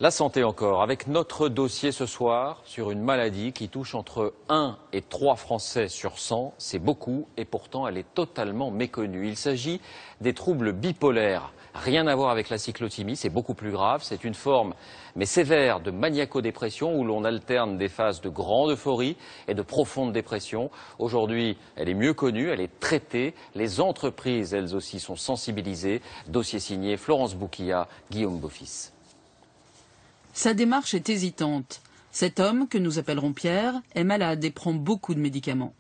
La santé encore, avec notre dossier ce soir sur une maladie qui touche entre 1 et 3 Français sur 100. C'est beaucoup et pourtant elle est totalement méconnue. Il s'agit des troubles bipolaires. Rien à voir avec la cyclothymie, c'est beaucoup plus grave. C'est une forme, mais sévère, de maniaco-dépression où l'on alterne des phases de grande euphorie et de profonde dépression. Aujourd'hui, elle est mieux connue, elle est traitée. Les entreprises, elles aussi, sont sensibilisées. Dossier signé Florence Bouquilla, Guillaume Beaufils. Sa démarche est hésitante. Cet homme, que nous appellerons Pierre, est malade et prend beaucoup de médicaments.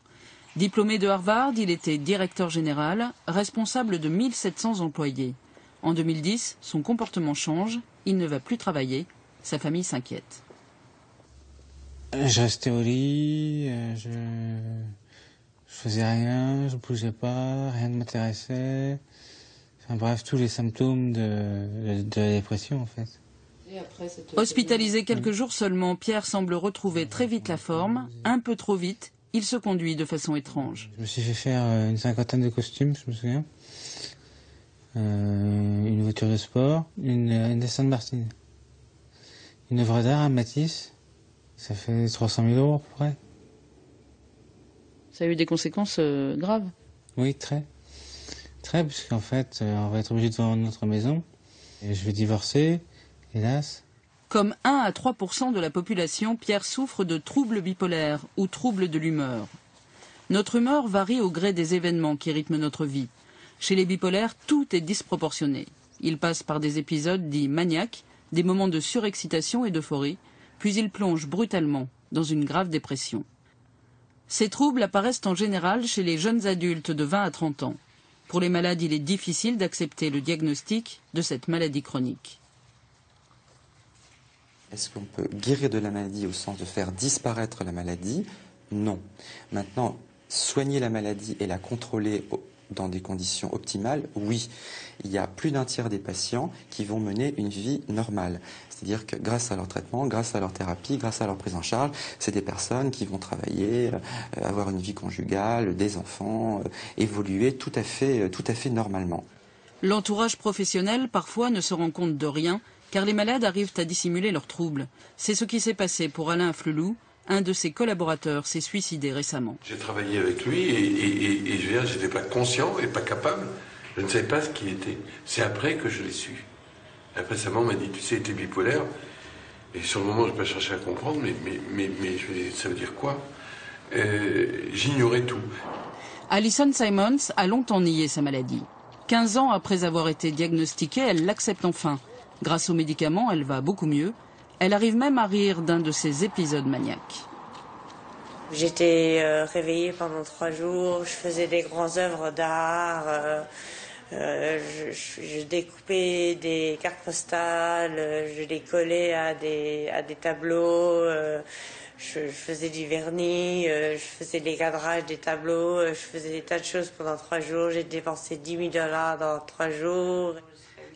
Diplômé de Harvard, il était directeur général, responsable de 1700 employés. En 2010, son comportement change, il ne va plus travailler, sa famille s'inquiète. Je restais au lit, je faisais rien, je bougeais pas, rien ne m'intéressait. Enfin bref, tous les symptômes de la dépression en fait. Hospitalisé quelques jours seulement, Pierre semble retrouver très vite la forme, un peu trop vite, il se conduit de façon étrange. Je me suis fait faire une 50aine de costumes, je me souviens. Une voiture de sport, une Aston Martin. Une œuvre d'art à Matisse, ça fait 300 000 € à peu près. Ça a eu des conséquences graves? Oui, très. Très, puisqu'en fait, on va être obligé de vendre notre maison. Et je vais divorcer, hélas. Comme 1 à 3% de la population, Pierre souffre de troubles bipolaires ou troubles de l'humeur. Notre humeur varie au gré des événements qui rythment notre vie. Chez les bipolaires, tout est disproportionné. Ils passent par des épisodes dits maniaques, des moments de surexcitation et d'euphorie, puis ils plongent brutalement dans une grave dépression. Ces troubles apparaissent en général chez les jeunes adultes de 20 à 30 ans. Pour les malades, il est difficile d'accepter le diagnostic de cette maladie chronique. Est-ce qu'on peut guérir de la maladie au sens de faire disparaître la maladie? Non. Maintenant, soigner la maladie et la contrôler dans des conditions optimales, oui. Il y a plus d'un tiers des patients qui vont mener une vie normale. C'est-à-dire que grâce à leur traitement, grâce à leur thérapie, grâce à leur prise en charge, c'est des personnes qui vont travailler, avoir une vie conjugale, des enfants, évoluer tout à fait normalement. L'entourage professionnel, parfois, ne se rend compte de rien, car les malades arrivent à dissimuler leurs troubles. C'est ce qui s'est passé pour Alain Flelou. Un de ses collaborateurs s'est suicidé récemment. J'ai travaillé avec lui et je veux dire, je n'étais pas conscient et pas capable. Je ne savais pas ce qu'il était. C'est après que je l'ai su. Après, sa maman m'a dit, tu sais, il était bipolaire. Et sur le moment, je n'ai pas cherché à comprendre, mais je me dis, ça veut dire quoi? J'ignorais tout. Alison Simons a longtemps nié sa maladie. 15 ans après avoir été diagnostiquée, elle l'accepte enfin. Grâce aux médicaments, elle va beaucoup mieux. Elle arrive même à rire d'un de ses épisodes maniaques. J'étais réveillée pendant 3 jours, je faisais des grandes œuvres d'art, je découpais des cartes postales, je les collais à des tableaux, je faisais du vernis, je faisais des cadrages des tableaux, je faisais des tas de choses pendant 3 jours, j'ai dépensé 10 000 $ dans 3 jours.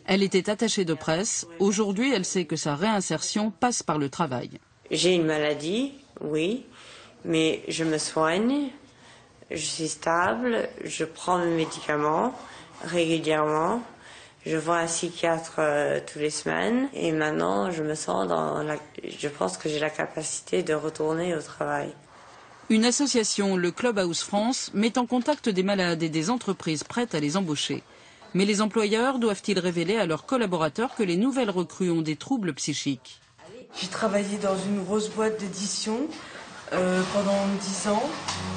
Elle était attachée de presse. Aujourd'hui, elle sait que sa réinsertion passe par le travail. J'ai une maladie, oui, mais je me soigne, je suis stable, je prends mes médicaments régulièrement, je vois un psychiatre tous les semaines et maintenant je pense que j'ai la capacité de retourner au travail. Une association, le Clubhouse France, met en contact des malades et des entreprises prêtes à les embaucher. Mais les employeurs doivent-ils révéler à leurs collaborateurs que les nouvelles recrues ont des troubles psychiques? J'ai travaillé dans une grosse boîte d'édition pendant 10 ans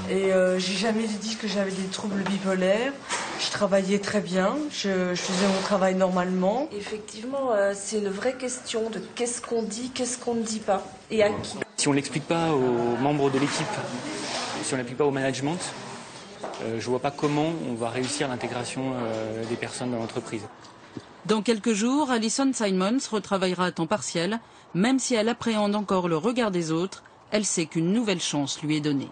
et j'ai jamais dit que j'avais des troubles bipolaires. Je travaillais très bien, je faisais mon travail normalement. Effectivement, c'est une vraie question de qu'est-ce qu'on dit, qu'est-ce qu'on ne dit pas et à qui. Si on ne l'explique pas aux membres de l'équipe, si on ne l'explique pas au management, je ne vois pas comment on va réussir l'intégration des personnes dans l'entreprise. Dans quelques jours, Alison Simons retravaillera à temps partiel. Même si elle appréhende encore le regard des autres, elle sait qu'une nouvelle chance lui est donnée.